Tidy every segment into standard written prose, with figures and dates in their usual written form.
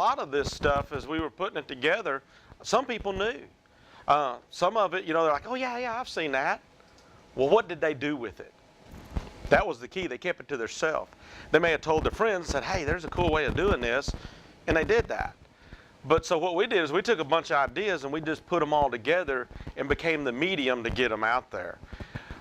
lot of this stuff as we were putting it together, some people knew. Some of it, they're like, oh yeah, I've seen that. Well, what did they do with it? That was the key. They kept it to themselves. They may have told their friends, said, hey, there's a cool way of doing this, and they did that. But so what we did is we took a bunch of ideas and we just put them all together and became the medium to get them out there.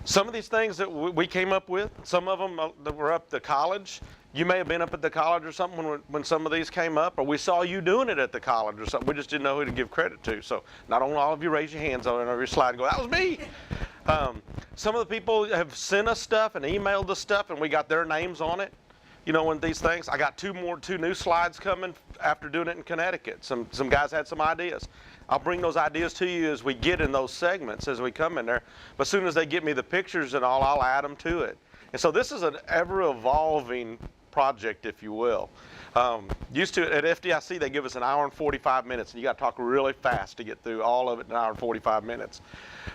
Some of these things that we came up with, some of them that were up to college. You may have been up at the college or something when some of these came up, or we saw you doing it at the college or something. We just didn't know who to give credit to. So not only all of you raise your hands on your slide and go, that was me. Some of the people have sent us stuff and emailed us stuff, and we got their names on it. When these things, I got two new slides coming after doing it in Connecticut. Some guys had some ideas. I'll bring those ideas to you as we get in those segments as we come in there. But as soon as they get me the pictures and all, I'll add them to it. And so this is an ever-evolving project, if you will. Used to, at FDIC, they give us an hour and 45 minutes, and you got to talk really fast to get through all of it in an hour and 45 minutes.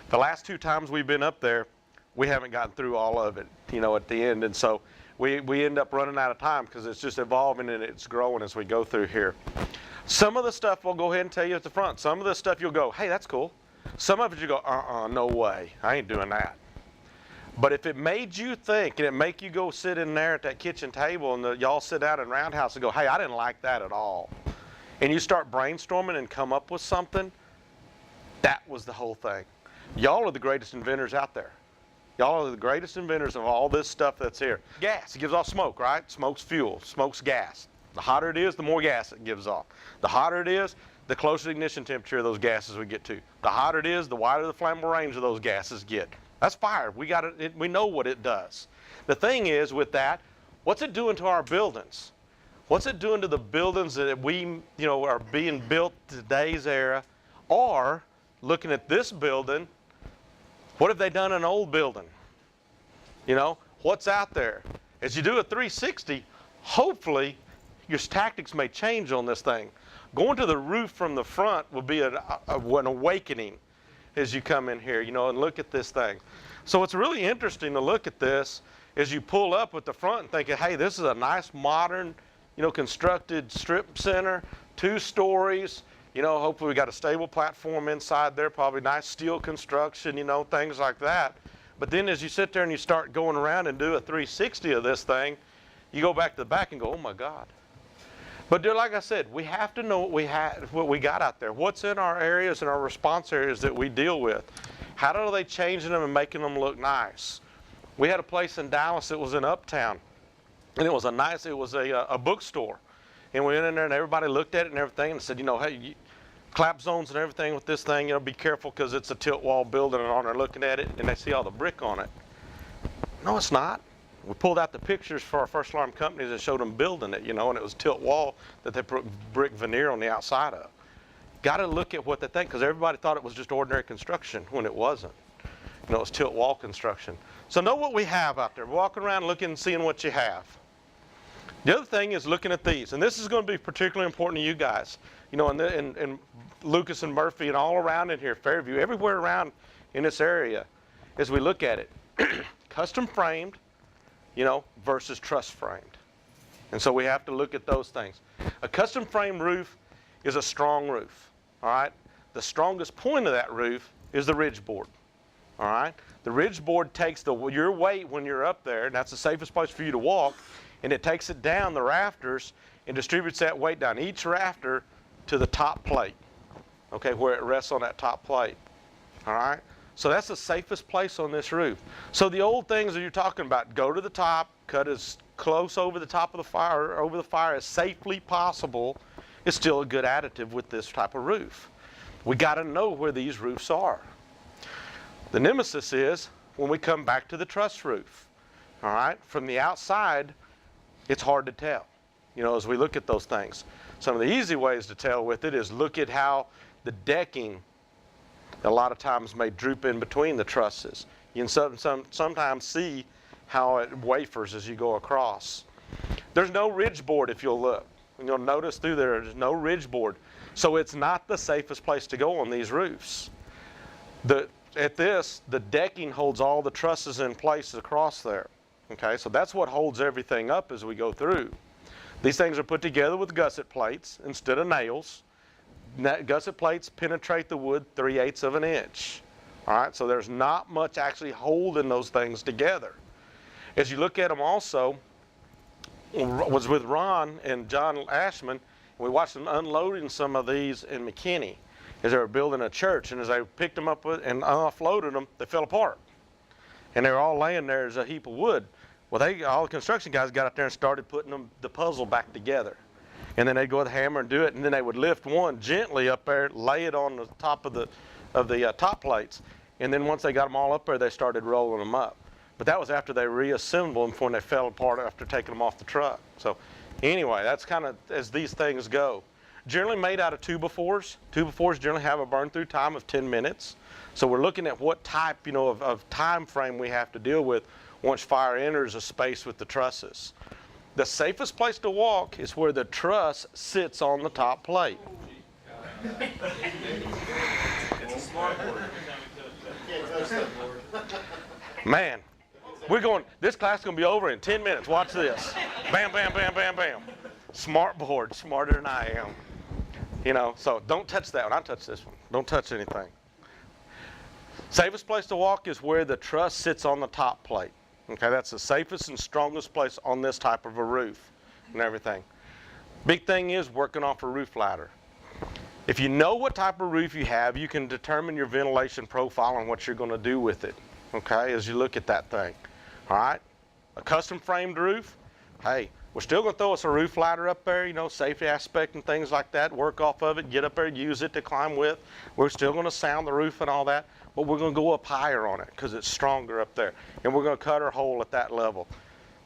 The last 2 times we've been up there, we haven't gotten through all of it, at the end. And so we end up running out of time because it's just evolving and it's growing as we go through here. Some of the stuff we'll go ahead and tell you at the front. Some of the stuff you'll go, hey, that's cool. Some of it you go, no way, I ain't doing that. But if it made you think and it make you go sit in there at that kitchen table and y'all sit down in Roundhouse and go, hey, I didn't like that at all. And you start brainstorming and come up with something, that was the whole thing. Y'all are the greatest inventors out there. Y'all are the greatest inventors of all this stuff that's here. Gas, it gives off smoke, right? Smoke's fuel, smoke's gas. The hotter it is, the more gas it gives off. The hotter it is, the closer the ignition temperature of those gases we get to. The hotter it is, the wider the flammable range of those gases get. That's fire. We know what it does. The thing is with that, what's it doing to our buildings? What's it doing to the buildings that we, are being built today's era? Or looking at this building, what have they done in an old building? What's out there? As you do a 360, hopefully your tactics may change on this thing. Going to the roof from the front will be an awakening as you come in here, and look at this thing. So it's really interesting to look at this as you pull up with the front and thinking, hey, this is a nice modern, constructed strip center, 2 stories. Hopefully we got a stable platform inside there, probably nice steel construction, things like that. But then as you sit there and you start going around and do a 360 of this thing, you go back to the back and go, oh my God. But like I said, we have to know what we got out there. What's in our areas and our response areas that we deal with? How are they changing them and making them look nice? We had a place in Dallas that was in Uptown, and it was a bookstore. And we went in there and everybody looked at it and everything and said, hey, clap zones and everything with this thing, be careful because it's a tilt wall building, and on there looking at it and they see all the brick on it. No, it's not. We pulled out the pictures for our first alarm companies and showed them building it, and it was tilt wall that they put brick veneer on the outside of. Got to look at what they think, because everybody thought it was just ordinary construction when it wasn't. It was tilt wall construction. So know what we have out there. Walking around looking and seeing what you have. The other thing is looking at these, and this is going to be particularly important to you guys. And Lucas and Murphy and all around in here, Fairview, everywhere around in this area, as we look at it, custom framed, versus truss framed. And so we have to look at those things. A custom frame roof is a strong roof, all right? The strongest point of that roof is the ridge board, all right? The ridge board takes your weight when you're up there, and that's the safest place for you to walk, and it takes it down the rafters and distributes that weight down each rafter to the top plate, okay, where it rests on that top plate, all right? So that's the safest place on this roof. So the old things that you're talking about, go to the top, cut as close over the top of the fire as safely possible, is still a good additive with this type of roof. We got to know where these roofs are. The nemesis is when we come back to the truss roof, all right? From the outside, it's hard to tell, as we look at those things. Some of the easy ways to tell with it is look at how the decking a lot of times may droop in between the trusses. You can sometimes see how it wafers as you go across. There's no ridge board if you'll look. And you'll notice through there's no ridge board. So it's not the safest place to go on these roofs. The decking holds all the trusses in place across there. Okay, so that's what holds everything up as we go through. These things are put together with gusset plates instead of nails. Gusset plates penetrate the wood 3/8 of an inch. All right, so there's not much actually holding those things together. As you look at them also, was with Ron and John Ashman, we watched them unloading some of these in McKinney as they were building a church, and as they picked them up and offloaded them, they fell apart. And they were all laying there as a heap of wood. Well, all the construction guys got out there and started putting the puzzle back together. And then they'd go with a hammer and do it, and then they would lift one gently up there, lay it on the top of the top plates, and then once they got them all up there, they started rolling them up. But that was after they reassembled them when they fell apart after taking them off the truck. So anyway, that's kind of as these things go. Generally made out of 2x4s. 2x4s generally have a burn-through time of 10 minutes. So we're looking at what type, of time frame we have to deal with once fire enters a space with the trusses. The safest place to walk is where the truss sits on the top plate. It's a smart board. Man, this class is going to be over in 10 minutes. Watch this. Bam, bam, bam, bam, bam. Smart board, smarter than I am. So don't touch that one. I'll touch this one. Don't touch anything. Safest place to walk is where the truss sits on the top plate. Okay, that's the safest and strongest place on this type of a roof and everything. Big thing is working off a roof ladder. If you know what type of roof you have, you can determine your ventilation profile and what you're going to do with it, okay, as you look at that thing. All right, a custom framed roof, hey, we're still going to throw us a roof ladder up there, safety aspect and things like that, work off of it, get up there, use it to climb with. We're still going to sound the roof and all that, but we're going to go up higher on it because it's stronger up there. And we're going to cut our hole at that level.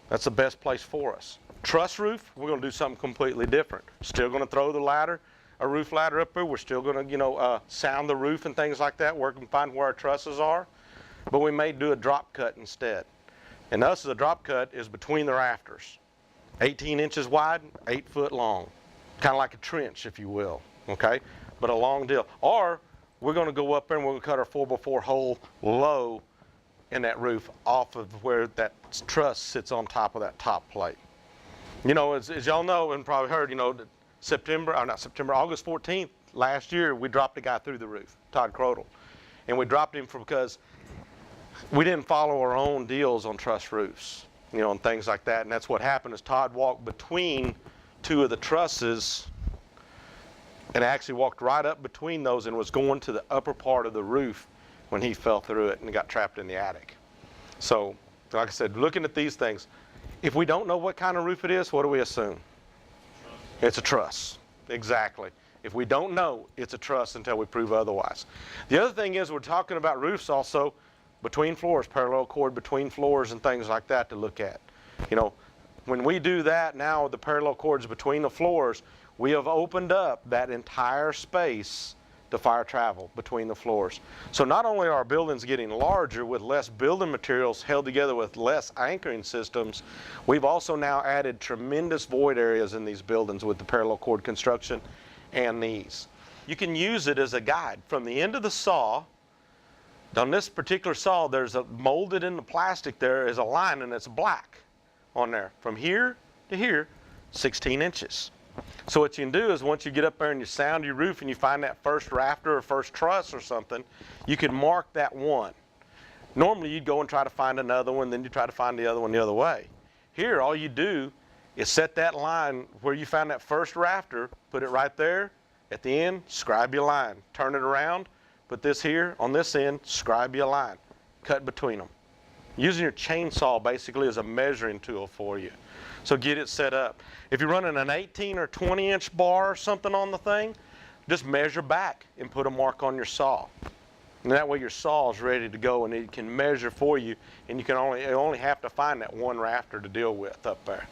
That's the best place for us. Truss roof, we're going to do something completely different. Still going to throw the ladder, a roof ladder up there. We're still going to, sound the roof and things like that, work and find where our trusses are. But we may do a drop cut instead. And us, the drop cut is between the rafters. 18 inches wide, 8 foot long. Kind of like a trench, if you will, okay? But a long deal. Or we're going to go up there and we're going to cut our 4x4 hole low in that roof off of where that truss sits on top of that top plate. As y'all know and probably heard, August 14th last year, we dropped a guy through the roof, Todd Crodel. And we dropped him because we didn't follow our own deals on truss roofs, and things like that. And that's what happened is Todd walked between two of the trusses and actually walked right up between those and was going to the upper part of the roof when he fell through it and got trapped in the attic. So, like I said, looking at these things, if we don't know what kind of roof it is, what do we assume? It's a truss. Exactly. If we don't know, it's a truss until we prove otherwise. The other thing is we're talking about roofs also between floors, parallel cord between floors and things like that to look at. When we do that now with the parallel cords between the floors, we have opened up that entire space to fire travel between the floors. So not only are our buildings getting larger with less building materials held together with less anchoring systems, we've also now added tremendous void areas in these buildings with the parallel cord construction and these. You can use it as a guide. From the end of the saw, on this particular saw, there's molded in the plastic there is a line and it's black on there. From here to here, 16 inches. So what you can do is once you get up there and you sound your roof and you find that first rafter or first truss or something, you can mark that one. Normally you'd go and try to find another one, then you try to find the other one the other way. Here, all you do is set that line where you found that first rafter, put it right there. At the end, scribe your line. Turn it around, put this here on this end, scribe your line. Cut between them. Using your chainsaw basically as a measuring tool for you. So get it set up. If you're running an 18 or 20 inch bar or something on the thing, just measure back and put a mark on your saw. And that way your saw is ready to go and it can measure for you, and you only have to find that one rafter to deal with up there.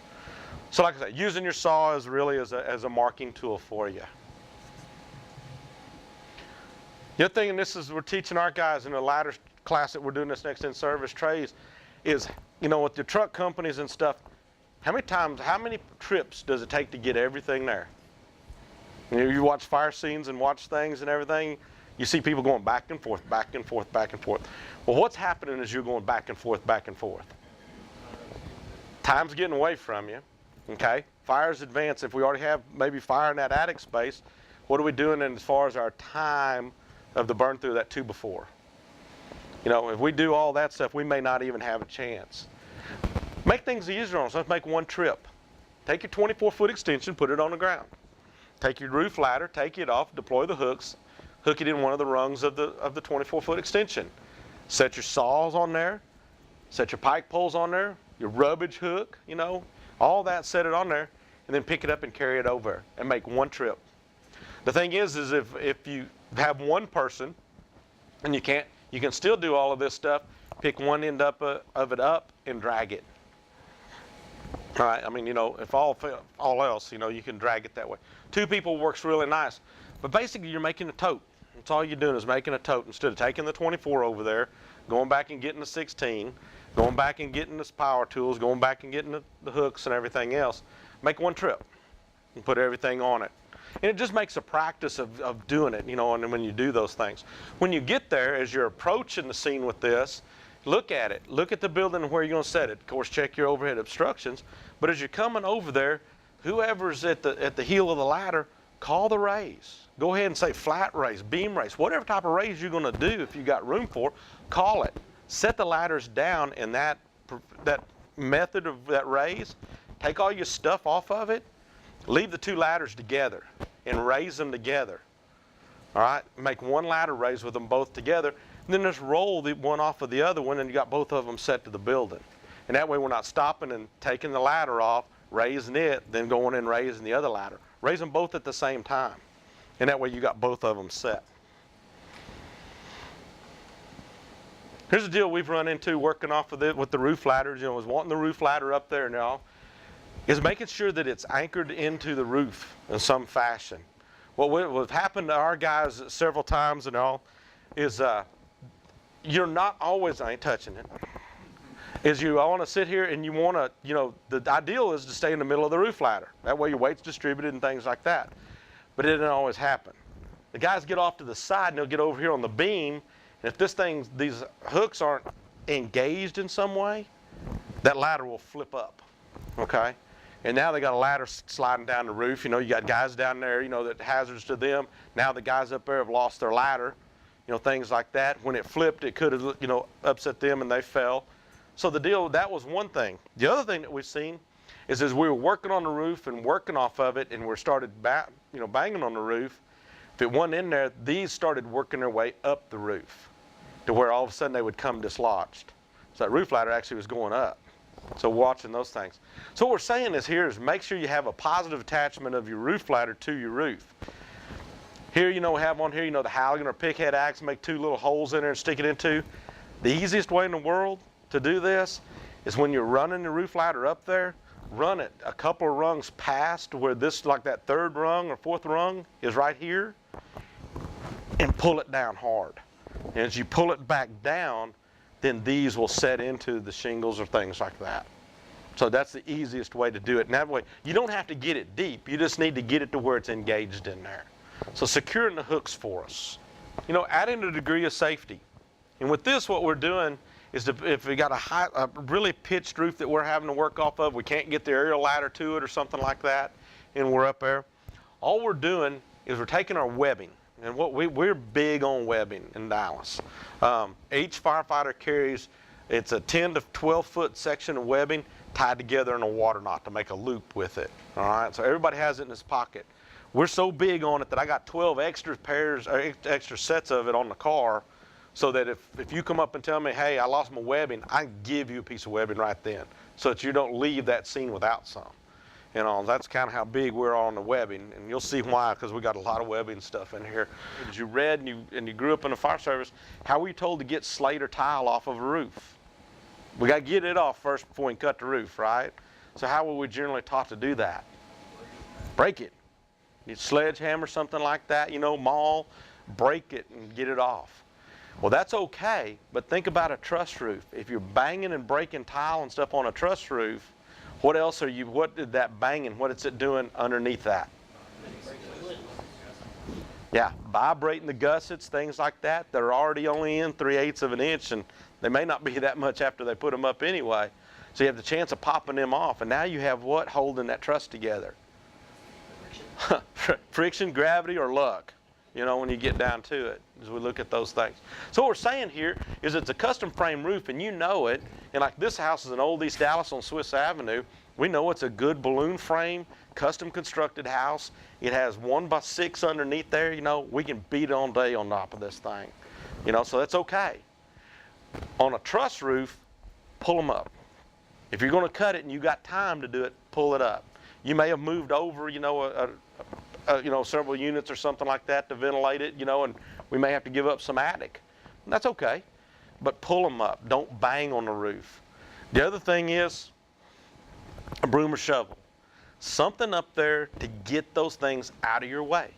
So like I said, using your saw is really as a marking tool for you. The other thing, and this is we're teaching our guys in the ladder class that we're doing this next in service trays, is with the truck companies and stuff, how many trips does it take to get everything there? You watch fire scenes and watch things and everything, you see people going back and forth, back and forth, back and forth. Well, what's happening as you're going back and forth, back and forth? Time's getting away from you, okay? Fire's advanced. If we already have maybe fire in that attic space, what are we doing as far as our time of the burn through that 2x4? You know, if we do all that stuff, we may not even have a chance. Make things easier on us. Let's make one trip. Take your 24-foot extension, put it on the ground. Take your roof ladder, take it off, deploy the hooks, hook it in one of the rungs of the 24-foot extension. Set your saws on there, set your pike poles on there, your rubbish hook, you know, all that, set it on there, and then pick it up and carry it over and make one trip. The thing is if you have one person and you can still do all of this stuff, pick one end up of it up and drag it. All right, I mean, you know, if all else, you know, you can drag it that way. 2 people works really nice, but basically you're making a tote. That's all you're doing is making a tote instead of taking the 24 over there, going back and getting the 16, going back and getting the power tools, going back and getting the hooks and everything else. Make one trip and put everything on it. And it just makes a practice of doing it, you know, and when you do those things. When you get there, as you're approaching the scene with this, look at it. Look at the building and where you're going to set it. Of course, check your overhead obstructions. But as you're coming over there, whoever's at the heel of the ladder, call the raise. Go ahead and say flat raise, beam raise, whatever type of raise you're going to do if you got room for, call it. Set the ladders down in that method of that raise. Take all your stuff off of it. Leave the 2 ladders together and raise them together. All right? Make one ladder raise with them both together. And then just roll the one off of the other one, and you got both of them set to the building. And that way we're not stopping and taking the ladder off, raising it, then going and raising the other ladder. Raise them both at the same time. And that way you got both of them set. Here's the deal we've run into working off of it with the roof ladders. You know, is wanting the roof ladder up there now, is making sure that it's anchored into the roof in some fashion. What's happened to our guys several times and all is you're not always, I ain't touching it, is you want to sit here and you want to, you know, the ideal is to stay in the middle of the roof ladder. That way your weight's distributed and things like that. But it doesn't always happen. The guys get off to the side and they'll get over here on the beam, and if these hooks aren't engaged in some way, that ladder will flip up, okay? And now they got a ladder sliding down the roof. You know, you got guys down there, you know, that hazards to them. Now the guys up there have lost their ladder, you know, things like that. When it flipped, it could have, you know, upset them and they fell. So the deal, that was one thing. The other thing that we've seen is as we were working on the roof and working off of it and we started banging on the roof, if it wasn't in there, these started working their way up the roof to where all of a sudden they would come dislodged. So that roof ladder actually was going up. So watching those things. So what we're saying is here is make sure you have a positive attachment of your roof ladder to your roof. Here, you know, we have on here, you know, the Halligan or pickhead axe, make 2 little holes in there and stick it into. The easiest way in the world to do this is when you're running the roof ladder up there, run it a couple of rungs past where this, like that 3rd rung or 4th rung is right here, and pull it down hard. And as you pull it back down, then these will set into the shingles or things like that. So that's the easiest way to do it. And that way, you don't have to get it deep. You just need to get it to where it's engaged in there. So securing the hooks for us. You know, adding a degree of safety. And with this, what we're doing is if we got a really pitched roof that we're having to work off of, we can't get the aerial ladder to it or something like that, and we're up there, all we're doing is we're taking our webbing. And we're big on webbing in Dallas. Each firefighter carries, it's a 10 to 12 foot section of webbing tied together in a water knot to make a loop with it. All right, so everybody has it in his pocket. We're so big on it that I got 12 extra sets of it on the car, so that if you come up and tell me, hey, I lost my webbing, I can give you a piece of webbing right then, so that you don't leave that scene without some. You know, that's kind of how big we're on the webbing, and you'll see why, because we got a lot of webbing stuff in here. As you read and you grew up in the fire service, how were you told to get slate or tile off of a roof? We got to get it off first before we can cut the roof, right? So how were we generally taught to do that? Break it. You sledgehammer, something like that, you know, maul, break it and get it off. Well, that's okay, but think about a truss roof. If you're banging and breaking tile and stuff on a truss roof, what did that banging, what is it doing underneath that? Yeah, vibrating the gussets, things like that. They're already only in 3/8 of an inch, and they may not be that much after they put them up anyway. So you have the chance of popping them off. And now you have what holding that truss together? Friction, gravity, or luck, when you get down to it, as we look at those things. So what we're saying here is it's a custom frame roof, and you know it. And like this house is in Old East Dallas on Swiss Avenue. We know it's a good balloon frame, custom constructed house. It has 1x6 underneath there. We can beat it all day on top of this thing. So that's okay. On a truss roof, pull them up. If you're going to cut it and you got time to do it, pull it up. You may have moved over, several units or something like that to ventilate it, and we may have to give up some attic. And that's okay, but pull them up. Don't bang on the roof. The other thing is a broom or shovel. Something up there to get those things out of your way.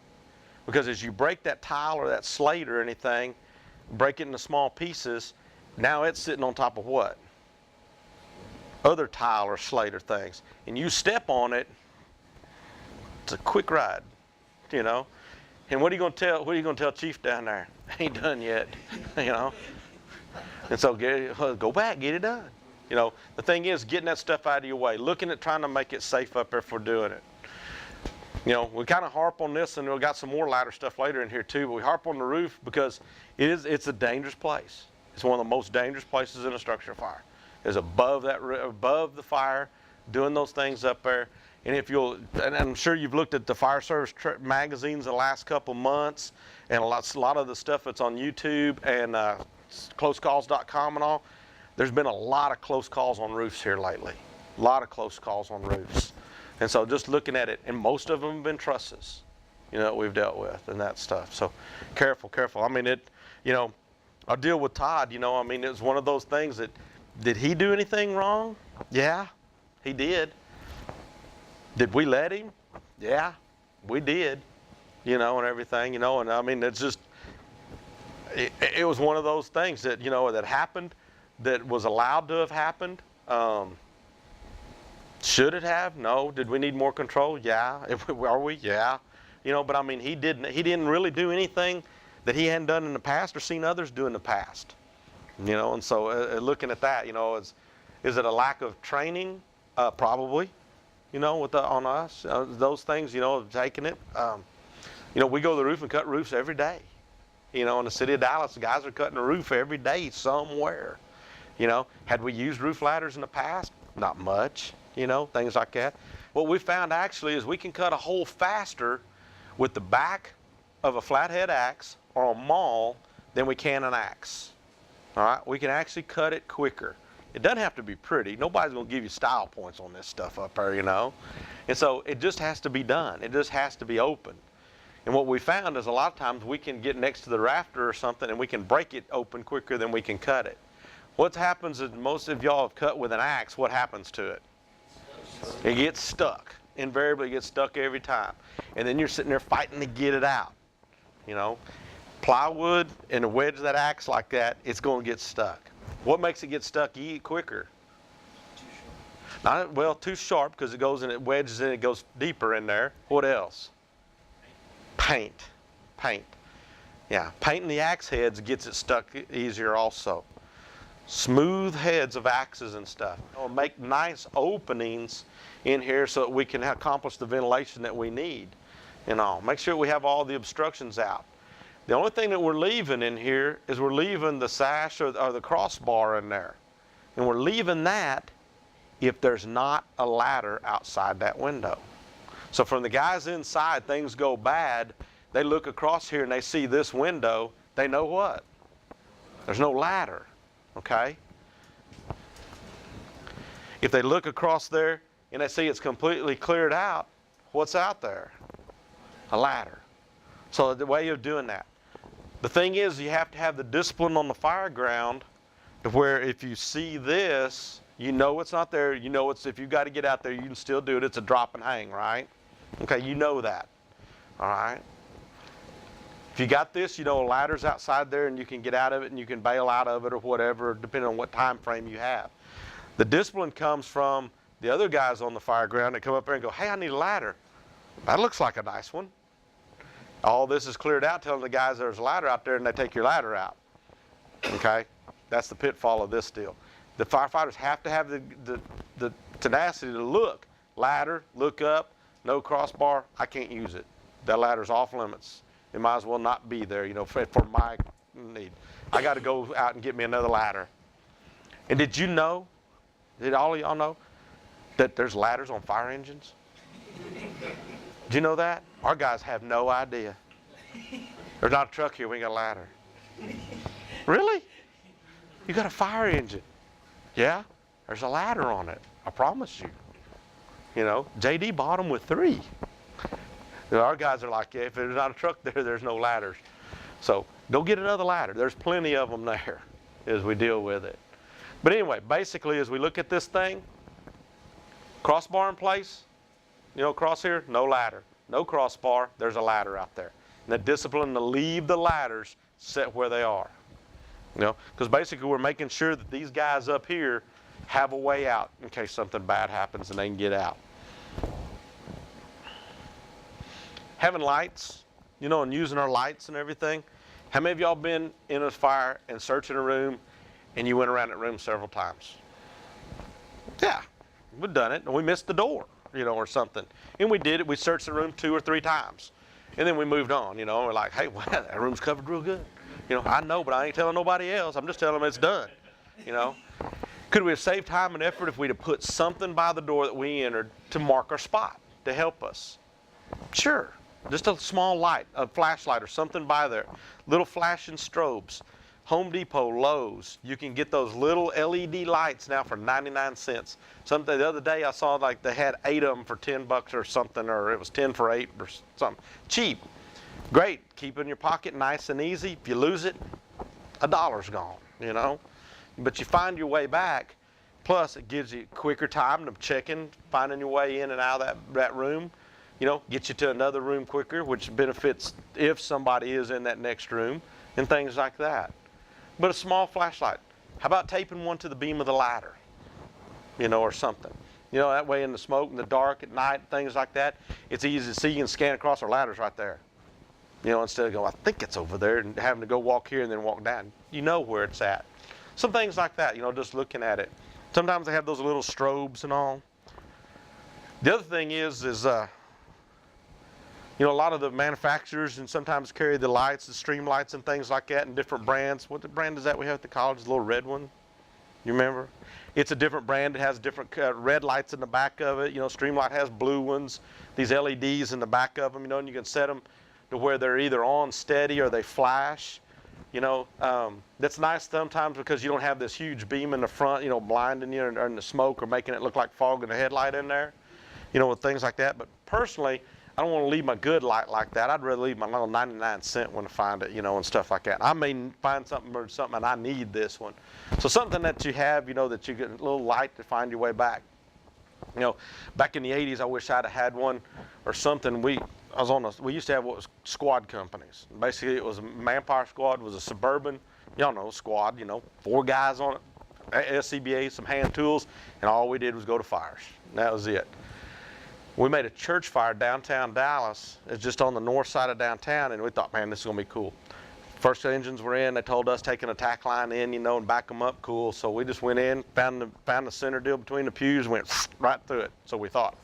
Because as you break that tile or that slate or anything, break it into small pieces, now it's sitting on top of what? Other tile or slate or things. And you step on it, it's a quick ride, And what are you going to tell Chief down there? Ain't done yet, And so go back, get it done. The thing is getting that stuff out of your way, looking at trying to make it safe up there for doing it. We kind of harp on this, and we've got some more ladder stuff later in here too, but we harp on the roof because it's a dangerous place. It's one of the most dangerous places in a structure fire. Is above the fire, doing those things up there. And and I'm sure you've looked at the fire service magazines the last couple months, and a lot of the stuff that's on YouTube and closecalls.com and all. There's been a lot of close calls on roofs here lately. A lot of close calls on roofs. And so just looking at it, and most of them have been trusses, that we've dealt with and that stuff. So careful. I mean, I'll deal with Todd, it was one of those things that, did he do anything wrong? Yeah, he did. Did we let him? Yeah, we did, and everything, and I mean, it's just, it was one of those things that, that happened, that was allowed to have happened. Should it have? No. Did we need more control? Yeah. Are we? Yeah. But I mean, he didn't really do anything that he hadn't done in the past or seen others do in the past. And so looking at that, is it a lack of training? Probably, on us, those things, taking it. We go to the roof and cut roofs every day. In the city of Dallas, the guys are cutting a roof every day somewhere. Had we used roof ladders in the past? Not much, things like that. What we found actually is we can cut a hole faster with the back of a flathead axe or a maul than we can an axe. All right, we can actually cut it quicker. It doesn't have to be pretty. Nobody's going to give you style points on this stuff up there, And so it just has to be done. It just has to be open. And what we found is a lot of times we can get next to the rafter or something and we can break it open quicker than we can cut it. What happens is most of y'all have cut with an axe, what happens to it? It gets stuck. Invariably it gets stuck every time. And then you're sitting there fighting to get it out. Plywood and a wedge of that axe like that, it's going to get stuck. What makes it get stuck quicker? Too sharp because it goes and it wedges in, it goes deeper in there. What else? Paint. Yeah, painting the axe heads gets it stuck easier also. Smooth heads of axes and stuff. Make nice openings in here so that we can accomplish the ventilation that we need. Make sure we have all the obstructions out. The only thing that we're leaving in here is we're leaving the sash or the crossbar in there. And we're leaving that if there's not a ladder outside that window. So from the guys inside, things go bad, they look across here and they see this window, they know what? There's no ladder, okay? If they look across there and they see it's completely cleared out, what's out there? A ladder. So the way of doing that. The thing is, you have to have the discipline on the fire ground to where if you see this, you know it's not there. You know if you've got to get out there, you can still do it. It's a drop and hang, right? Okay, you know that. All right? If you got this, a ladder's outside there and you can get out of it and you can bail out of it or whatever, depending on what time frame you have. The discipline comes from the other guys on the fire ground that come up there and go, hey, I need a ladder. That looks like a nice one. All this is cleared out, telling the guys there's a ladder out there, and they take your ladder out. Okay? That's the pitfall of this deal. The firefighters have to have the tenacity to look. Ladder, look up, no crossbar, I can't use it. That ladder's off limits. It might as well not be there, for my need. I got to go out and get me another ladder. And did all of y'all know that there's ladders on fire engines? Did you know that? Our guys have no idea. There's not a truck here, we ain't got a ladder. Really? You got a fire engine? Yeah, there's a ladder on it, I promise you. JD bought them with 3. Our guys are like, yeah, if there's not a truck there, there's no ladders. So go get another ladder. There's plenty of them there as we deal with it. But anyway, basically as we look at this thing, crossbar in place, cross here, no ladder. No crossbar, there's a ladder out there. And the discipline to leave the ladders set where they are. Because basically we're making sure that these guys up here have a way out in case something bad happens and they can get out. Having lights, and using our lights and everything. How many of y'all been in a fire and searching a room and you went around that room several times? Yeah, we've done it and we missed the door, or something. And we did it, we searched the room 2 or 3 times. And then we moved on, we're like, hey, wow, that room's covered real good. I know, but I ain't telling nobody else. I'm just telling them it's done, Could we have saved time and effort if we'd have put something by the door that we entered to mark our spot, to help us? Sure. Just a small light, a flashlight or something by there. Little flashing strobes. Home Depot, Lowe's, you can get those little LED lights now for 99 cents. The other day I saw like they had 8 of them for $10 or something, or it was 10 for 8 or something. Cheap. Great. Keep it in your pocket, nice and easy. If you lose it, $1's gone, But you find your way back. Plus, it gives you quicker time to checking, finding your way in and out of that room. Get you to another room quicker, which benefits if somebody is in that next room and things like that. But a small flashlight. How about taping one to the beam of the ladder, or something. That way in the smoke, in the dark, at night, things like that, it's easy to see and scan across. Our ladder's right there. Instead of going, I think it's over there, and having to go walk here and then walk down. You know where it's at. Some things like that, just looking at it. Sometimes they have those little strobes and all. The other thing is a lot of the manufacturers and sometimes carry the lights, the stream lights and things like that in different brands. What brand is that we have at the college, the little red one? You remember? It's a different brand. It has different red lights in the back of it. Streamlight has blue ones, these LEDs in the back of them, and you can set them to where they're either on steady or they flash. That's nice sometimes because you don't have this huge beam in the front, blinding you or in the smoke or making it look like fog in the headlight in there, with things like that. But personally, I don't want to leave my good light like that. I'd rather leave my little 99 cent when I find it, and stuff like that. I may find something and I need this one. So something that you have, that you get a little light to find your way back. Back in the 80s, I wish I'd have had one or something. We used to have what was squad companies. Basically, it was a Manpower Squad, was a suburban, squad, 4 guys on it, SCBA, some hand tools, and all we did was go to fires. And that was it. We made a church fire downtown Dallas. It's just on the north side of downtown, and we thought, man, this is going to be cool. First engines were in. They told us taking a tack line in, and back them up, cool. So we just went in, found the center deal between the pews, and went right through it. So we thought.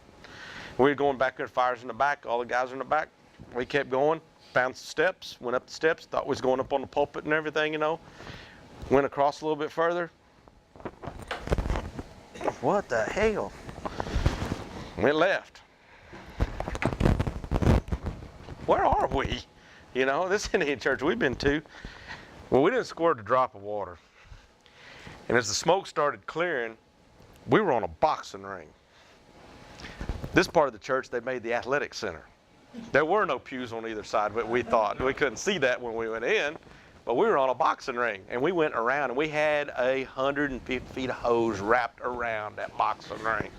We were going back there, fires in the back. All the guys were in the back. We kept going, found some steps, went up the steps, thought we was going up on the pulpit and everything, Went across a little bit further. What the hell? Went left. Where are we? This isn't any church we've been to. Well, we didn't squirt a drop of water. And as the smoke started clearing, we were on a boxing ring. This part of the church, they made the athletic center. There were no pews on either side, but we thought. We couldn't see that when we went in, but we were on a boxing ring. And we went around, and we had 150 feet of hose wrapped around that boxing ring.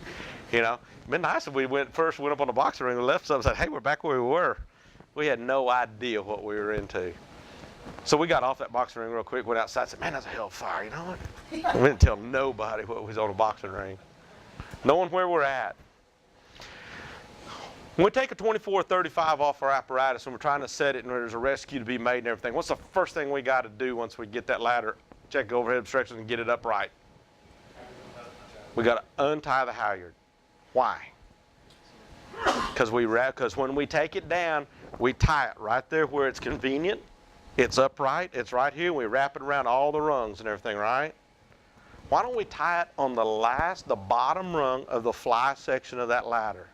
It'd been nice if we went up on the boxing ring and left something and said, hey, we're back where we were. We had no idea what we were into. So we got off that boxing ring real quick, went outside, said, man, that's a hell of a fire, what? We didn't tell nobody what was on a boxing ring. Knowing where we're at. When we take a 24-35 off our apparatus and we're trying to set it and there's a rescue to be made and everything, what's the first thing we got to do once we get that ladder, check overhead obstructions and get it upright? We got to untie the halyard. Why? Because when we take it down, we tie it right there where it's convenient. It's upright. It's right here. We wrap it around all the rungs and everything, right? Why don't we tie it on the bottom rung of the fly section of that ladder?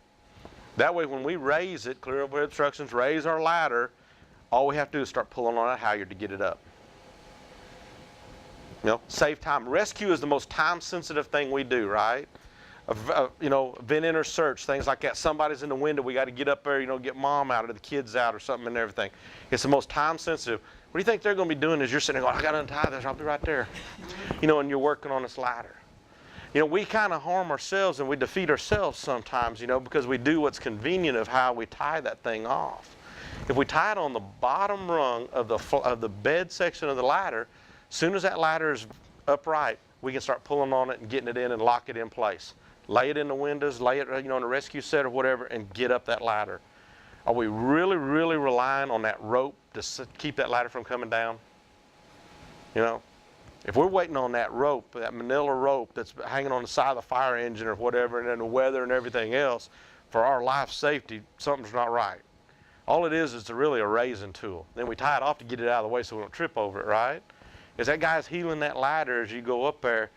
That way when we raise it, clear up our obstructions, raise our ladder, all we have to do is start pulling on that halyard to get it up. Save time. Rescue is the most time-sensitive thing we do, right? Vent enter search, things like that. Somebody's in the window, we got to get up there, get mom out or the kids out or something and everything. It's the most time-sensitive. What do you think they're going to be doing as you're sitting there going, I got to untie this, I'll be right there. And you're working on this ladder. We kind of harm ourselves and we defeat ourselves sometimes, because we do what's convenient of how we tie that thing off. If we tie it on the bottom rung of the bed section of the ladder, as soon as that ladder is upright, we can start pulling on it and getting it in and lock it in place. Lay it in the windows, lay it in a rescue set or whatever, and get up that ladder. Are we really, really relying on that rope to keep that ladder from coming down? If we're waiting on that rope, that manila rope that's hanging on the side of the fire engine or whatever, and then the weather and everything else, for our life safety, something's not right. All it is really a raising tool. Then we tie it off to get it out of the way so we don't trip over it, right? As that guy's heeling that ladder as you go up there,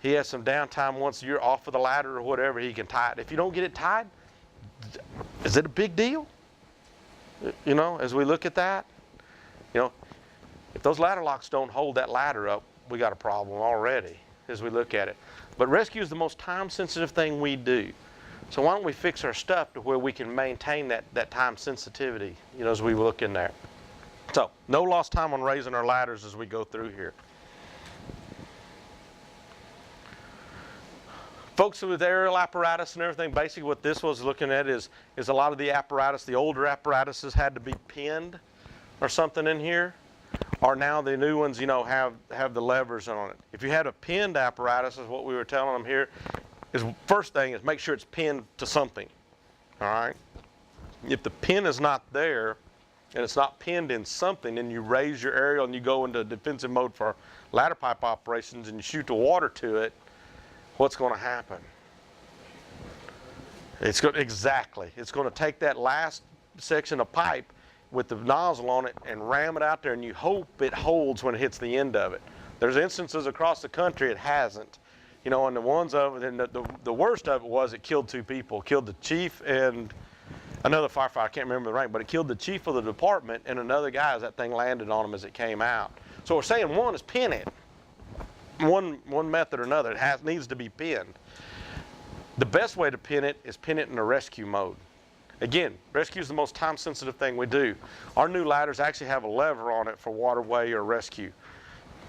he has some downtime once you're off of the ladder or whatever, he can tie it. If you don't get it tied, is it a big deal? As we look at that, if those ladder locks don't hold that ladder up, we got a problem already as we look at it. But rescue is the most time-sensitive thing we do. So why don't we fix our stuff to where we can maintain that time sensitivity, as we look in there. So, no lost time on raising our ladders as we go through here. Folks with aerial apparatus and everything, basically what this was looking at is a lot of the apparatus, the older apparatuses had to be pinned or something in here. Or now the new ones, have the levers on it. If you had a pinned apparatus, is what we were telling them here, first thing is make sure it's pinned to something, all right? If the pin is not there, and it's not pinned in something, and you raise your aerial and you go into defensive mode for ladder pipe operations and you shoot the water to it, what's going to happen? It's going to take that last section of pipe with the nozzle on it and ram it out there, and you hope it holds when it hits the end of it. There's instances across the country it hasn't. And the ones of it, and the worst of it was it killed 2 people. Killed the chief and another firefighter, I can't remember the rank, but it killed the chief of the department and another guy as that thing landed on him as it came out. So we're saying one is pin it. One method or another, it needs to be pinned. The best way to pin it is pin it in a rescue mode. Again, rescue is the most time-sensitive thing we do. Our new ladders actually have a lever on it for waterway or rescue.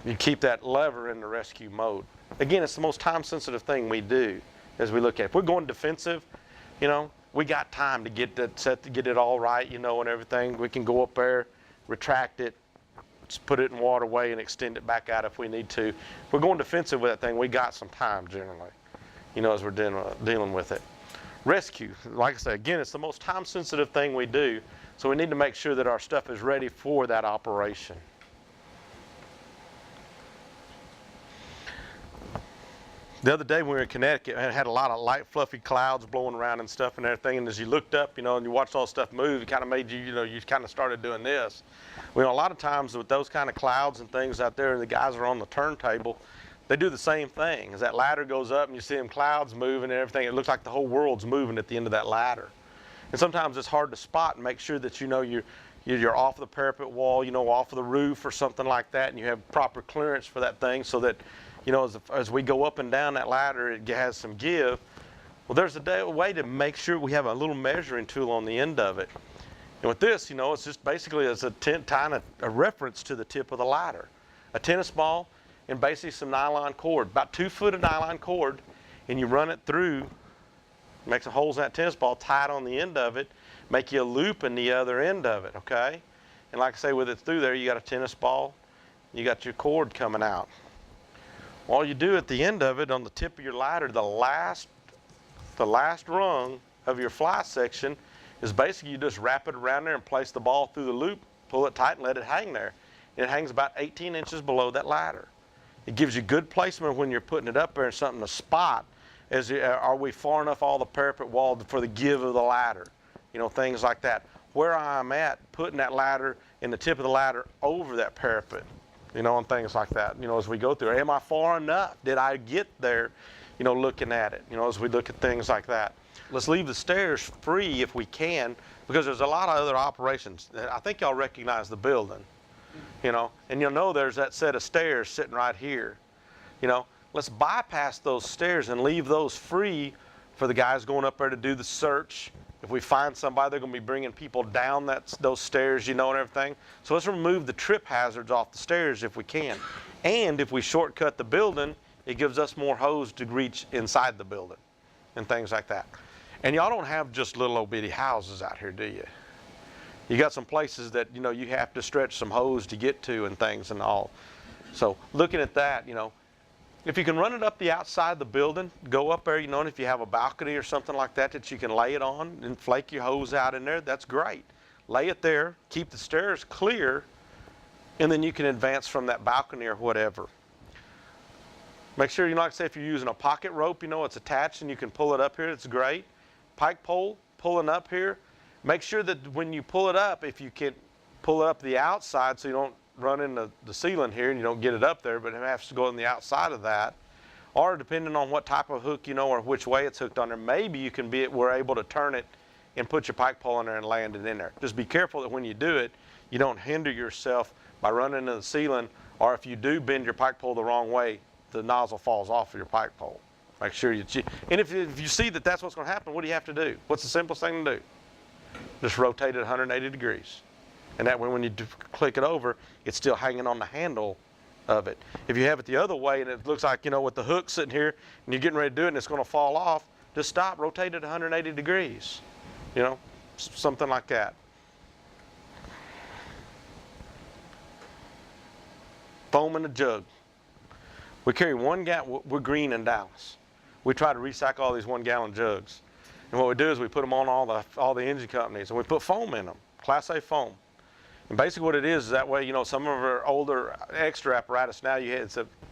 You keep that lever in the rescue mode. Again, it's the most time-sensitive thing we do as we look at it. If we're going defensive, we got time to get that set, to get it all right, and everything. We can go up there, retract it, just put it in waterway and extend it back out if we need to. If we're going defensive with that thing, we got some time generally, as we're dealing with it. Rescue, like I said, again, it's the most time-sensitive thing we do, so we need to make sure that our stuff is ready for that operation. The other day when we were in Connecticut, it had a lot of light, fluffy clouds blowing around and stuff and everything, and as you looked up, and you watched all the stuff move, it kind of made you, you kind of started doing this. A lot of times with those kind of clouds and things out there, and the guys are on the turntable, they do the same thing. As that ladder goes up and you see them clouds moving and everything, it looks like the whole world's moving at the end of that ladder. And sometimes it's hard to spot and make sure that you're off the parapet wall, off of the roof or something like that, and you have proper clearance for that thing so that, as we go up and down that ladder, it has some give. Well, there's a way to make sure we have a little measuring tool on the end of it. And with this, it's just basically as tying a reference to the tip of the ladder. A tennis ball and basically some nylon cord, about 2 foot of nylon cord, and you run it through, make some holes in that tennis ball, tie it on the end of it, make you a loop in the other end of it, okay? And like I say, with it through there, you got a tennis ball, you got your cord coming out. All you do at the end of it, on the tip of your ladder, the last rung of your fly section is basically you just wrap it around there and place the ball through the loop, pull it tight and let it hang there. And it hangs about 18 inches below that ladder. It gives you good placement when you're putting it up there and something to spot. Are we far enough all the parapet wall for the give of the ladder? You know, things like that. Where I'm at, putting that ladder and the tip of the ladder over that parapet, you know, and things like that. You know, as we go through, am I far enough? Did I get there? You know, looking at it, you know, as we look at things like that. Let's leave the stairs free if we can, because there's a lot of other operations. I think y'all recognize the building, you know, and you'll know there's that set of stairs sitting right here. You know, let's bypass those stairs and leave those free for the guys going up there to do the search. If we find somebody, they're going to be bringing people down those stairs, you know, and everything. So let's remove the trip hazards off the stairs if we can. And if we shortcut the building, it gives us more hose to reach inside the building and things like that. And y'all don't have just little old bitty houses out here, do you? You got some places that, you know, you have to stretch some hose to get to and things and all. So looking at that, you know, if you can run it up the outside of the building, go up there, you know, and if you have a balcony or something like that that you can lay it on and flake your hose out in there, that's great. Lay it there, keep the stairs clear, and then you can advance from that balcony or whatever. Make sure, you know, like I say, if you're using a pocket rope, you know, it's attached and you can pull it up here, it's great. Pike pole, pulling up here. Make sure that when you pull it up, if you can pull it up the outside so you don't run into the ceiling here and you don't get it up there, but it has to go on the outside of that. Or depending on what type of hook, you know, or which way it's hooked on there, maybe you can we're able to turn it and put your pike pole in there and land it in there. Just be careful that when you do it, you don't hinder yourself by running into the ceiling, or if you do bend your pike pole the wrong way, the nozzle falls off of your pike pole. Make sure and if you see that that's what's going to happen, what do you have to do? What's the simplest thing to do? Just rotate it 180 degrees. And that way when you click it over, it's still hanging on the handle of it. If you have it the other way and it looks like, you know, with the hook sitting here and you're getting ready to do it and it's going to fall off, just stop, rotate it 180 degrees. You know, something like that. Foam in a jug. We carry 1 gallon, we're green in Dallas. We try to recycle all these 1-gallon jugs. And what we do is we put them on all the engine companies and we put foam in them, Class A foam. And basically what it is that way, you know, some of our older extra apparatus now, you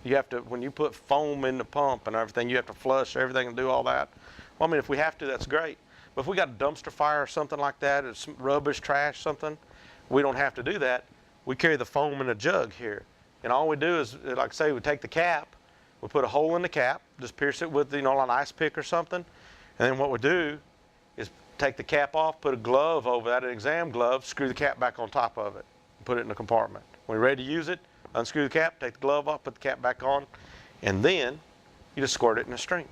have to, when you put foam in the pump and everything, you have to flush everything and do all that. Well, I mean, if we have to, that's great. But if we got a dumpster fire or something like that, or some rubbish, trash, something, we don't have to do that. We carry the foam in a jug here. And all we do is, like I say, we take the cap, we put a hole in the cap, just pierce it with, you know, an ice pick or something. And then what we do is take the cap off, put a glove over that, an exam glove, screw the cap back on top of it, and put it in the compartment. When you're ready to use it, unscrew the cap, take the glove off, put the cap back on, and then you just squirt it in a stream.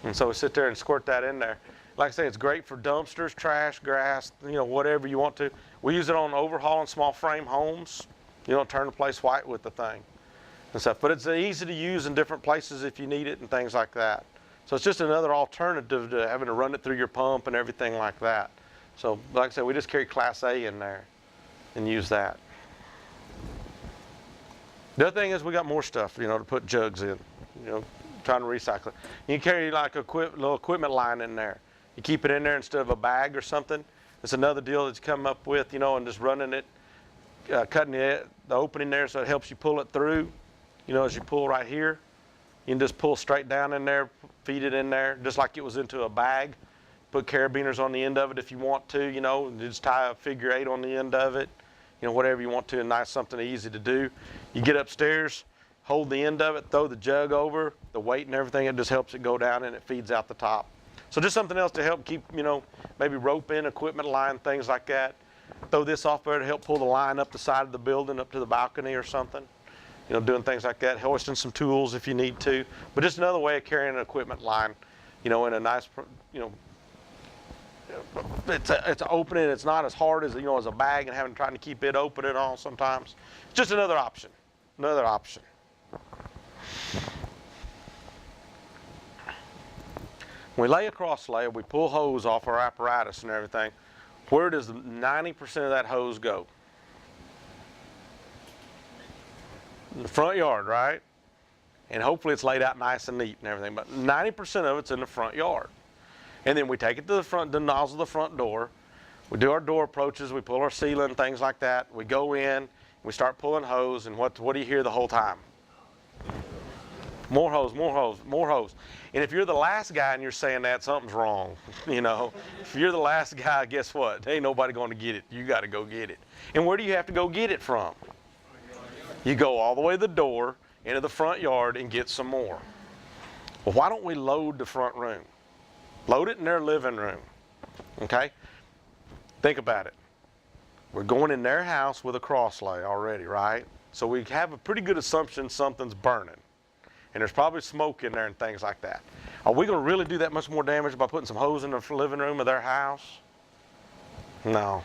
And so we sit there and squirt that in there. Like I say, it's great for dumpsters, trash, grass, you know, whatever you want to. We use it on overhauling small frame homes. You don't turn the place white with the thing and stuff. But it's easy to use in different places if you need it and things like that. So it's just another alternative to having to run it through your pump and everything like that. So like I said, we just carry Class A in there and use that. The other thing is we got more stuff, you know, to put jugs in, you know, trying to recycle it. You can carry like a little equipment line in there. You keep it in there instead of a bag or something. It's another deal that you come up with, you know, and just running it, cutting the opening there so it helps you pull it through. You know, as you pull right here, you can just pull straight down in there, feed it in there, just like it was into a bag. Put carabiners on the end of it if you want to, you know, and just tie a figure 8 on the end of it. You know, whatever you want to, and nice, something easy to do. You get upstairs, hold the end of it, throw the jug over, the weight and everything, it just helps it go down and it feeds out the top. So just something else to help keep, you know, maybe rope in, equipment line, things like that. Throw this off there to help pull the line up the side of the building, up to the balcony or something. You know, doing things like that, hoisting some tools if you need to. But just another way of carrying an equipment line, you know, in a nice, you know, it's an opening. It's not as hard as, you know, as a bag and trying to keep it open and all sometimes. It's just another option, another option. When we lay a cross layer, we pull hose off our apparatus and everything. Where does 90% of that hose go? In the front yard, right? And hopefully it's laid out nice and neat and everything, but 90% of it's in the front yard. And then we take it to the nozzle of the front door. We do our door approaches, we pull our sealant, things like that. We go in, we start pulling hose, and what do you hear the whole time? More hose, more hose, more hose. And if you're the last guy and you're saying that, something's wrong. You know, if you're the last guy, guess what? Ain't nobody going to get it. You got to go get it. And where do you have to go get it from? You go all the way to the door, into the front yard, and get some more. Well, why don't we load the front room? Load it in their living room. Okay? Think about it. We're going in their house with a cross lay already, right? So we have a pretty good assumption something's burning. And there's probably smoke in there and things like that. Are we going to really do that much more damage by putting some hose in the living room of their house? No.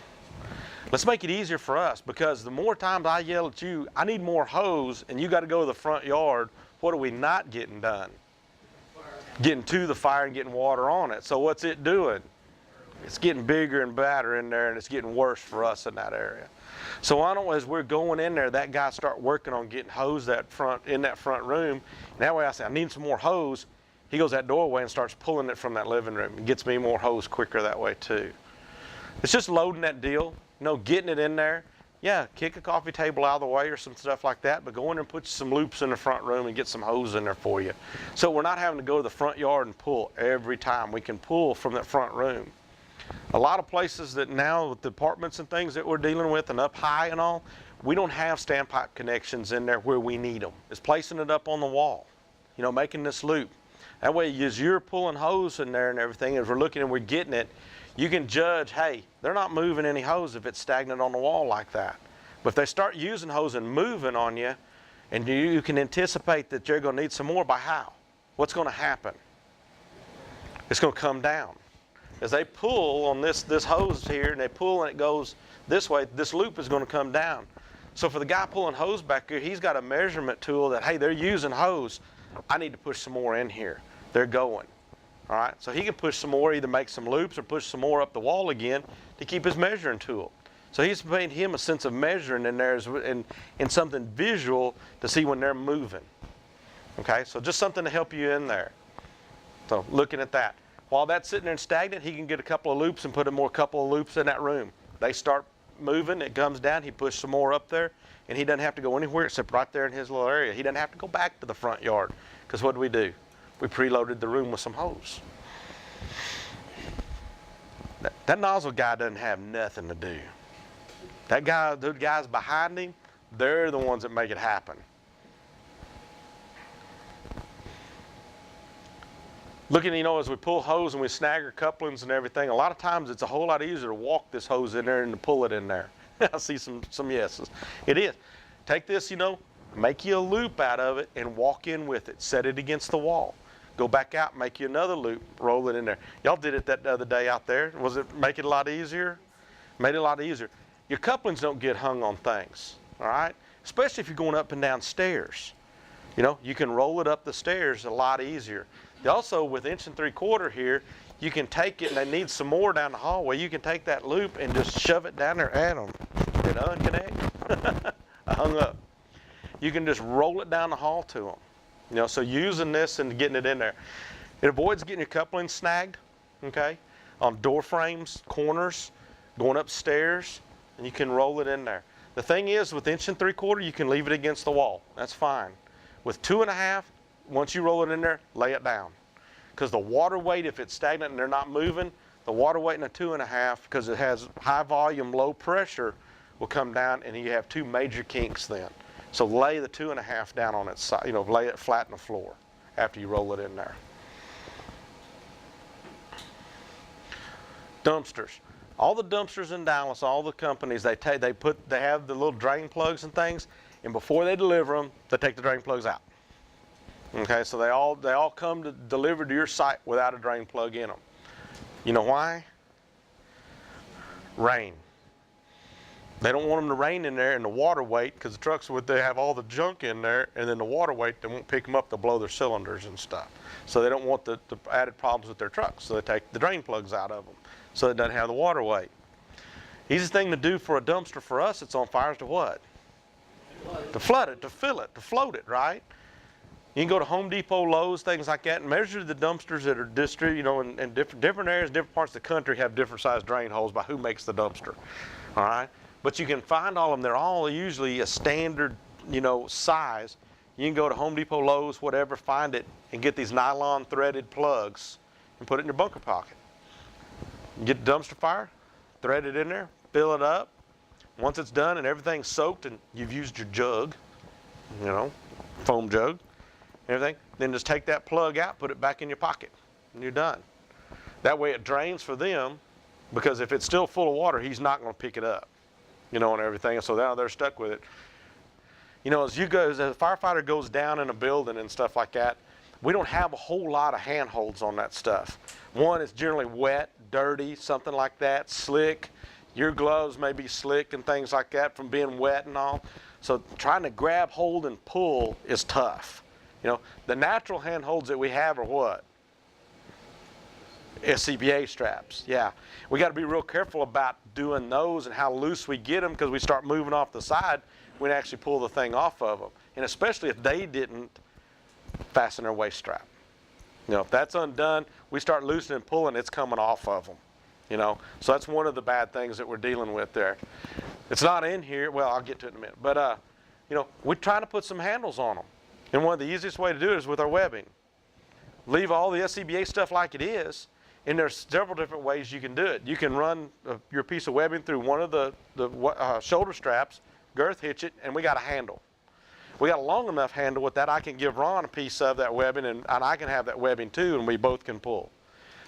Let's make it easier for us, because the more times I yell at you, I need more hose, and you got to go to the front yard, what are we not getting done? Getting to the fire and getting water on it. So what's it doing? It's getting bigger and badder in there, and it's getting worse for us in that area. So why don't, as we're going in there, that guy start working on getting hose in that front room. And that way I say, I need some more hose. He goes that doorway and starts pulling it from that living room. It gets me more hose quicker that way too. It's just loading that deal, you know, getting it in there. Yeah, kick a coffee table out of the way or some stuff like that, but go in and put some loops in the front room and get some hose in there for you. So we're not having to go to the front yard and pull every time. We can pull from that front room. A lot of places that now with the apartments and things that we're dealing with and up high and all, we don't have standpipe connections in there where we need them. It's placing it up on the wall, you know, making this loop. That way, as you're pulling hose in there and everything, as we're looking and we're getting it, you can judge, hey, they're not moving any hose if it's stagnant on the wall like that. But if they start using hose and moving on you, and you can anticipate that you're going to need some more, by how? What's going to happen? It's going to come down. As they pull on this hose here, and they pull and it goes this way, this loop is going to come down. So for the guy pulling hose back here, he's got a measurement tool that, hey, they're using hose. I need to push some more in here. They're going. All right, so he can push some more, either make some loops or push some more up the wall again to keep his measuring tool. So he's made him a sense of measuring in there and something visual to see when they're moving. Okay, so just something to help you in there. So looking at that. While that's sitting there and stagnant, he can get a couple of loops and put a couple of loops in that room. They start moving, it comes down, he pushes some more up there, and he doesn't have to go anywhere except right there in his little area. He doesn't have to go back to the front yard, because what do? We preloaded the room with some hose. That nozzle guy doesn't have nothing to do. That guy, those guys behind him, they're the ones that make it happen. Looking, you know, as we pull hose and we snag our couplings and everything, a lot of times it's a whole lot easier to walk this hose in there and to pull it in there. I see some yeses. It is. Take this, you know, make you a loop out of it and walk in with it. Set it against the wall. Go back out, make you another loop, roll it in there. Y'all did it that other day out there. Was it make it a lot easier? Made it a lot easier. Your couplings don't get hung on things, all right? Especially if you're going up and down stairs. You know, you can roll it up the stairs a lot easier. Also, with 1 3/4 here, you can take it, and they need some more down the hallway. You can take that loop and just shove it down there at them. It unconnect. I hung up. You can just roll it down the hall to them. You know, so using this and getting it in there. It avoids getting your couplings snagged, okay, on door frames, corners, going upstairs, and you can roll it in there. The thing is, with 1 3/4, you can leave it against the wall. That's fine. With 2 1/2, once you roll it in there, lay it down. Because the water weight, if it's stagnant and they're not moving, the water weight in a 2 1/2, because it has high volume, low pressure, will come down, and you have two major kinks then. So lay the 2 1/2 down on its side, you know, lay it flat on the floor after you roll it in there. Dumpsters. All the dumpsters in Dallas, all the companies, they have the little drain plugs and things, and before they deliver them, they take the drain plugs out. Okay, so they all come to deliver to your site without a drain plug in them. You know why? Rain. They don't want them to rain in there and the water weight, because the trucks they have all the junk in there, and then the water weight, they won't pick them up, they'll blow their cylinders and stuff. So they don't want the added problems with their trucks, so they take the drain plugs out of them, so it doesn't have the water weight. Easiest thing to do for a dumpster for us, it's on fire, is to what? To flood it, to fill it, to float it, right? You can go to Home Depot, Lowe's, things like that, and measure the dumpsters that are distributed, you know, in different areas, different parts of the country have different sized drain holes by who makes the dumpster, all right? But you can find all of them. They're all usually a standard, you know, size. you can go to Home Depot, Lowe's, whatever, find it, and get these nylon threaded plugs and put it in your bunker pocket. You get the dumpster fire, thread it in there, fill it up. Once it's done and everything's soaked and you've used your jug, you know, foam jug, everything, then just take that plug out, put it back in your pocket, and you're done. That way it drains for them, because if it's still full of water, he's not going to pick it up, you know, and everything. So now they're stuck with it. You know, as a firefighter goes down in a building and stuff like that, we don't have a whole lot of handholds on that stuff. One, it's generally wet, dirty, something like that, slick. Your gloves may be slick and things like that from being wet and all. So trying to grab, hold, and pull is tough. You know, the natural handholds that we have are what? SCBA straps, yeah. We got to be real careful about doing those and how loose we get them, because we start moving off the side, we can actually pull the thing off of them. And especially if they didn't fasten their waist strap. You know, if that's undone, we start loosening and pulling, it's coming off of them. You know, so that's one of the bad things that we're dealing with there. It's not in here. Well, I'll get to it in a minute. But, you know, we're trying to put some handles on them. And one of the easiest way to do it is with our webbing. Leave all the SCBA stuff like it is, and there's several different ways you can do it. You can run your piece of webbing through one of the shoulder straps, girth hitch it, and we got a handle. We got a long enough handle with that I can give Ron a piece of that webbing, and I can have that webbing too, and we both can pull.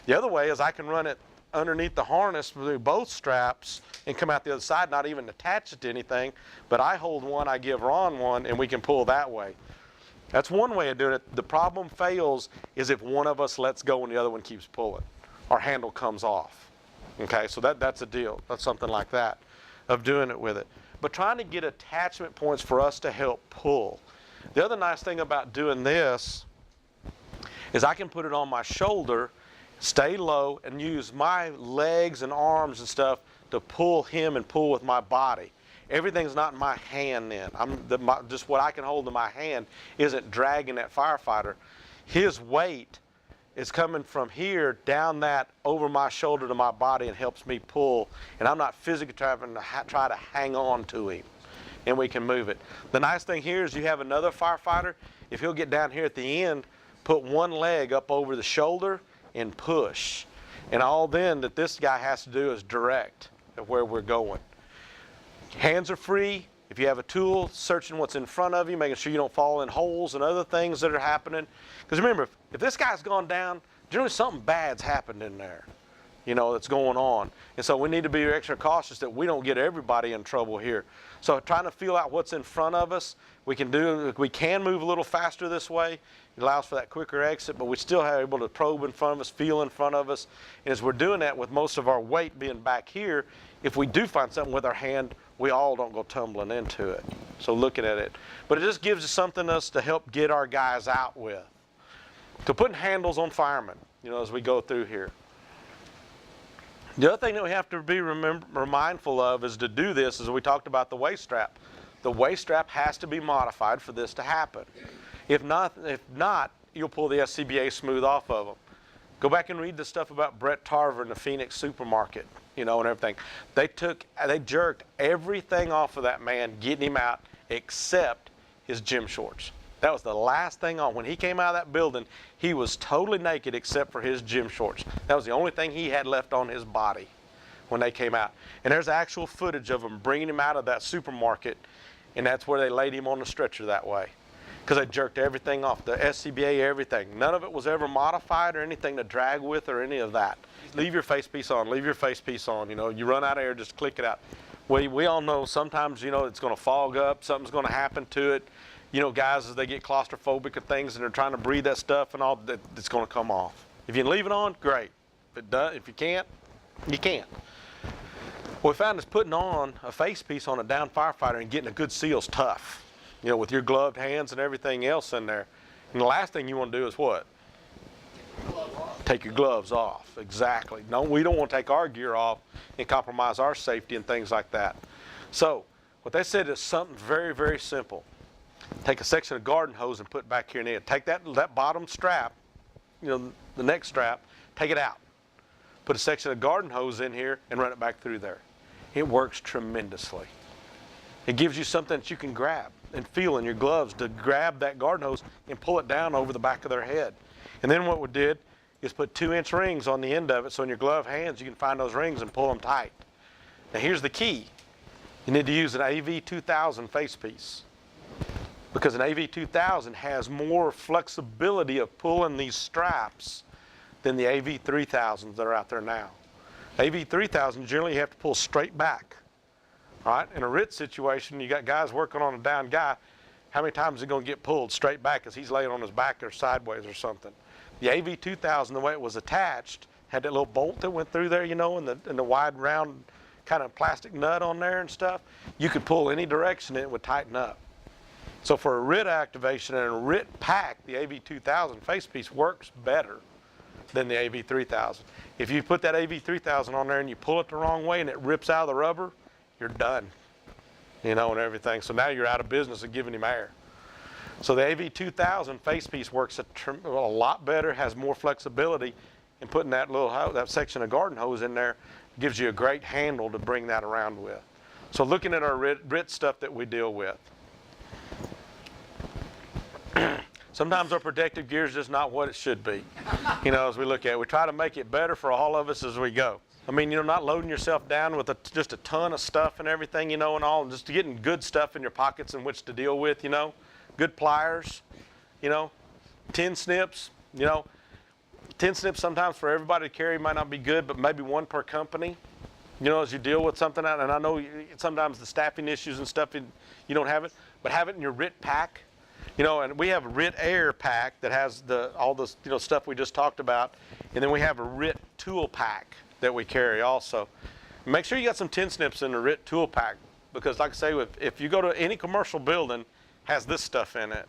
The other way is I can run it underneath the harness through both straps and come out the other side, not even attach it to anything, but I hold one, I give Ron one, and we can pull that way. That's one way of doing it. The problem fails is if one of us lets go and the other one keeps pulling. Our handle comes off. Okay, so that's a deal. That's something like that of doing it with it. But trying to get attachment points for us to help pull. The other nice thing about doing this is I can put it on my shoulder, stay low, and use my legs and arms and stuff to pull him and pull with my body. Everything's not in my hand then. Just what I can hold in my hand isn't dragging that firefighter. His weight is coming from here down that over my shoulder to my body and helps me pull. And I'm not physically trying to try to hang on to him. And we can move it. The nice thing here is you have another firefighter. If he'll get down here at the end, put one leg up over the shoulder and push. And all then that this guy has to do is direct at where we're going. Hands are free. If you have a tool, searching what's in front of you, making sure you don't fall in holes and other things that are happening. Because remember, if this guy's gone down, generally something bad's happened in there, you know, that's going on. And so we need to be extra cautious that we don't get everybody in trouble here. So trying to feel out what's in front of us, we can move a little faster this way. It allows for that quicker exit, but we still are able to probe in front of us, feel in front of us. And as we're doing that with most of our weight being back here, if we do find something with our hand, we all don't go tumbling into it. So looking at it. But it just gives us something else to help get our guys out with. To putting handles on firemen, you know, as we go through here. The other thing that we have to be mindful of is to do this, as we talked about the waist strap. The waist strap has to be modified for this to happen. If not, you'll pull the SCBA smooth off of them. Go back and read the stuff about Brett Tarver in the Phoenix supermarket, you know, and everything. They jerked everything off of that man, getting him out, except his gym shorts. That was the last thing on. When he came out of that building, he was totally naked except for his gym shorts. That was the only thing he had left on his body when they came out. And there's actual footage of them bringing him out of that supermarket, and that's where they laid him on the stretcher that way. Because they jerked everything off, the SCBA, everything. None of it was ever modified or anything to drag with or any of that. Leave your face piece on, leave your face piece on. You know, you run out of air, just click it out. We all know sometimes, you know, it's going to fog up, something's going to happen to it. You know, guys, as they get claustrophobic and things and they're trying to breathe that stuff and all, it's going to come off. If you can leave it on, great. If you can't, you can't. What we found is putting on a face piece on a downed firefighter and getting a good seal is tough. You know, with your gloved hands and everything else in there. And the last thing you want to do is what? Take your gloves off. Exactly. No, we don't want to take our gear off and compromise our safety and things like that. So, what they said is something very, very simple. Take a section of garden hose and put it back here in the end. Take that bottom strap, you know, the neck strap, take it out. Put a section of garden hose in here and run it back through there. It works tremendously. It gives you something that you can grab. and feel in your gloves to grab that garden hose and pull it down over the back of their head. And then what we did is put 2-inch rings on the end of it, so in your glove hands you can find those rings and pull them tight. Now here's the key. You need to use an AV2000 face piece, because an AV2000 has more flexibility of pulling these straps than the AV3000s that are out there now. AV3000 generally you have to pull straight back. All right, in a RIT situation, you got guys working on a down guy. How many times is he going to get pulled straight back because he's laying on his back or sideways or something? The AV2000, the way it was attached, had that little bolt that went through there, you know, and the wide round kind of plastic nut on there and stuff. You could pull any direction and it would tighten up. So for a RIT activation and a RIT pack, the AV2000 face piece works better than the AV3000. If you put that AV3000 on there and you pull it the wrong way and it rips out of the rubber, you're done, you know, and everything. So now you're out of business of giving him air. So the AV2000 face piece works a lot better, has more flexibility, and putting that that section of garden hose in there gives you a great handle to bring that around with. So looking at our RIT stuff that we deal with. Sometimes our protective gear is just not what it should be, you know, as we look at it. We try to make it better for all of us as we go. I mean, you know, not loading yourself down with just a ton of stuff and everything, you know, and all, and just getting good stuff in your pockets in which to deal with, you know. Good pliers, you know, tin snips, you know. Tin snips sometimes for everybody to carry might not be good, but maybe one per company, you know, as you deal with something out. And I know sometimes the staffing issues and stuff, you don't have it, but have it in your RIT pack. You know, and we have a RIT Air pack that has all the you know, stuff we just talked about, and then we have a RIT tool pack that we carry also. Make sure you got some tin snips in the RIT tool pack, because like I say, if you go to any commercial building, has this stuff in it.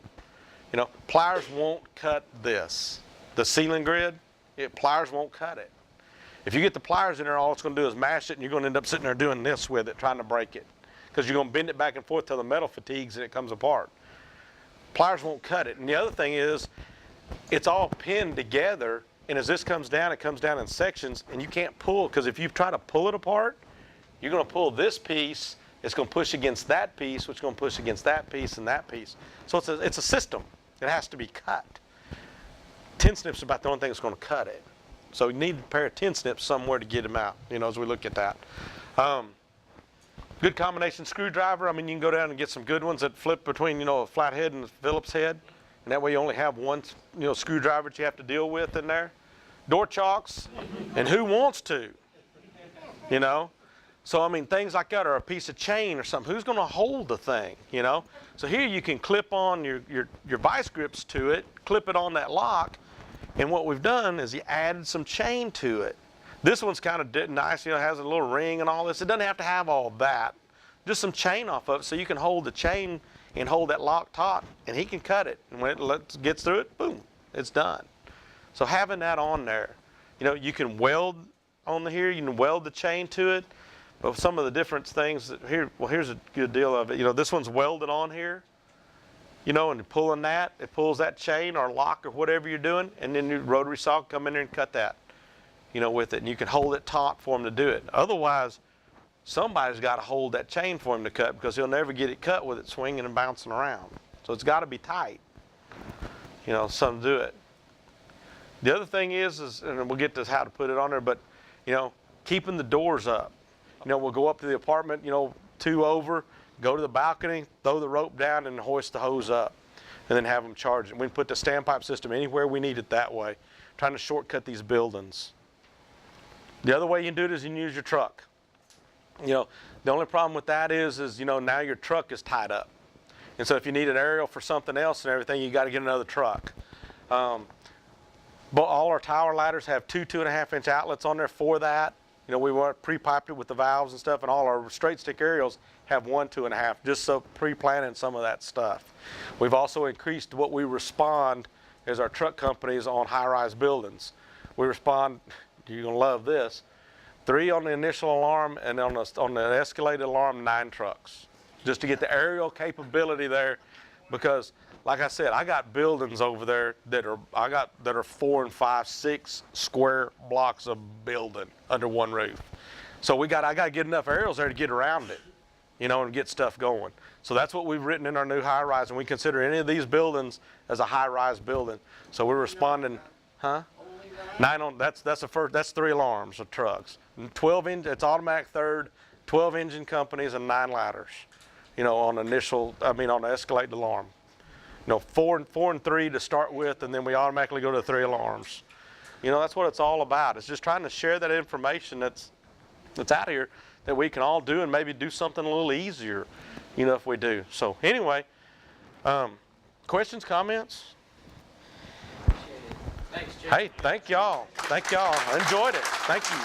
You know, pliers won't cut this. The ceiling grid, pliers won't cut it. If you get the pliers in there, all it's going to do is mash it, and you're going to end up sitting there doing this with it, trying to break it, because you're going to bend it back and forth till the metal fatigues and it comes apart. Pliers won't cut it. And the other thing is, it's all pinned together, and as this comes down, it comes down in sections, and you can't pull, because if you try to pull it apart, you're going to pull this piece, it's going to push against that piece, which is going to push against that piece and that piece. So it's a system. It has to be cut. Tin snips are about the only thing that's going to cut it. So you need a pair of tin snips somewhere to get them out, you know, as we look at that. Good combination screwdriver. I mean, you can go down and get some good ones that flip between, you know, a flathead and a Phillips head. And that way you only have one, you know, screwdriver that you have to deal with in there. Door chocks. And who wants to? You know? So, I mean, things like that, or a piece of chain or something. Who's going to hold the thing, you know? So here you can clip on your vice grips to it, clip it on that lock. And what we've done is you added some chain to it. This one's kind of nice, you know, it has a little ring and all this. It doesn't have to have all that. Just some chain off of it so you can hold the chain and hold that lock taut, and he can cut it. And when it gets through it, boom, it's done. So having that on there, you know, you can weld on here, you can weld the chain to it. But some of the different things here, well, here's a good deal of it. You know, this one's welded on here, you know, and pulling that, it pulls that chain or lock or whatever you're doing, and then your rotary saw can come in there and cut that, you know, with it, and you can hold it taut for him to do it. Otherwise, somebody's got to hold that chain for him to cut, because he'll never get it cut with it swinging and bouncing around. So it's got to be tight, you know, something to do it. The other thing is, and we'll get to how to put it on there, but, you know, keeping the doors up. You know, we'll go up to the apartment, you know, 2 over, go to the balcony, throw the rope down, and hoist the hose up, and then have them charge it. We can put the standpipe system anywhere we need it that way, trying to shortcut these buildings. The other way you can do it is you can use your truck. You know, the only problem with that is, you know, now your truck is tied up. And so if you need an aerial for something else and everything, you got to get another truck. But all our tower ladders have 2 2.5-inch outlets on there for that. You know, we pre-piped it with the valves and stuff, and all our straight stick aerials have 1 2.5, just so pre-planning some of that stuff. We've also increased what we respond as our truck companies on high-rise buildings. We respond, you're gonna love this, 3 on the initial alarm, and on the escalated alarm, 9 trucks, just to get the aerial capability there. Because, like I said, I got buildings over there that are 4 and 5, 6 square blocks of building under one roof. So I got to get enough aerials there to get around it. and get stuff going. So that's what we've written in our new high-rise, and we consider any of these buildings as a high-rise building. So we're responding, huh? 9 on, that's the first, that's 3 alarms of trucks. 12 engine, it's automatic third, 12 engine companies and 9 ladders, on on the escalated alarm. 4 and 3 to start with, and then we automatically go to 3 alarms. That's what it's all about. It's just trying to share that information that's out here that we can all do, and maybe do something a little easier, if we do. So anyway, questions, comments? Thanks, Jay. Hey, thank y'all. I enjoyed it. Thank you.